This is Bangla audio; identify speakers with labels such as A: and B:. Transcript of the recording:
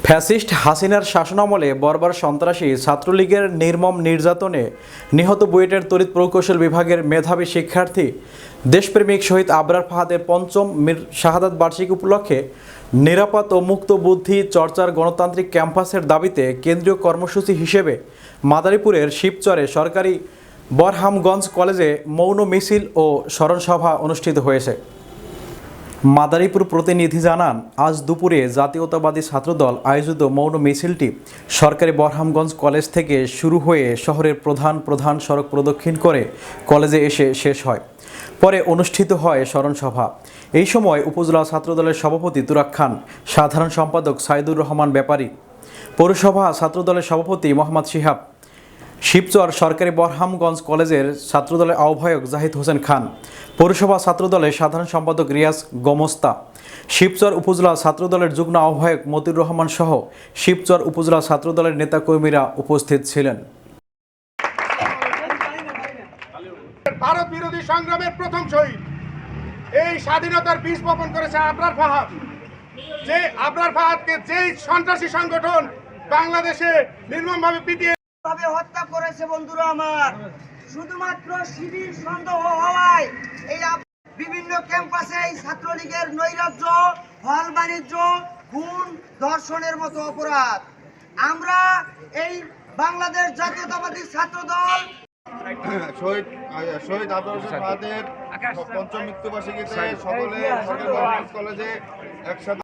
A: ফ্যাসিস্ট হাসিনার শাসনামলে বর্বর সন্ত্রাসী ছাত্রলীগের নির্মম নির্যাতনে নিহত বুয়েটের তড়িৎ প্রকৌশল বিভাগের মেধাবী শিক্ষার্থী দেশপ্রেমিক শহীদ আবরার ফাহাদের পঞ্চম শাহাদাত বার্ষিকী উপলক্ষে নিরাপদ ও মুক্ত বুদ্ধি চর্চার গণতান্ত্রিক ক্যাম্পাসের দাবিতে কেন্দ্রীয় কর্মসূচি হিসেবে মাদারীপুরের শিবচরে সরকারি বরহামগঞ্জ কলেজে মৌন মিছিল ও স্মরণসভা অনুষ্ঠিত হয়েছে। মাদারীপুর প্রতিনিধি জানান, আজ দুপুরে জাতীয়তাবাদী ছাত্রদল আয়োজিত মৌন মিছিলটি সরকারি বরহামগঞ্জ কলেজ থেকে শুরু হয়ে শহরের প্রধান সড়ক প্রদক্ষিণ করে কলেজে এসে শেষ হয়। পরে অনুষ্ঠিত হয় স্মরণসভা। এই সময় উপজেলা ছাত্রদলের সভাপতি তুরাক খান, সাধারণ সম্পাদক সাইদুর রহমান ব্যাপারী, পৌরসভা ছাত্রদলের সভাপতি মোহাম্মদ শিহাব, শিবচর সরকারি বরহামগঞ্জ কলেজের ছাত্রদলের আহ্বায়ক জাহিদ হোসেন খান, পৌরসভা ছাত্রদলের সাধারণ সম্পাদক রিয়াজ গোমস্তা, শিবচর উপজেলা ছাত্রদলের যুগ্ম আহ্বায়ক মতিউর রহমান সহ শিবচর উপজেলা ছাত্রদলের নেতাকর্মীরা উপস্থিত ছিলেন।
B: ভারত বিরোধী সংগ্রামের প্রথম শহীদ, এই স্বাধীনতার বীজ বপন করেছে আবরার ফাহাদ। যে আবরার ফাহাদকে যেই সন্ত্রাসী সংগঠন বাংলাদেশে নির্মমভাবে পিটিয়ে
C: হত্যা করেছে, বন্ধুরা আমার, শুধুমাত্র শিবির সন্দেহ হওয়ায় এই বিভিন্ন ক্যাম্পাসে এই ছাত্রলীগের নৈরাজ্য, হল বাণিজ্য, খুন, ধর্ষণের মতো অপরাধ। আমরা এই বাংলাদেশ জাতীয়তাবাদী ছাত্রদল
D: শহীদ আবরার ফাহাদের পঞ্চম মৃত্যুবার্ষিকীতে সকলে কলেজে একসাথে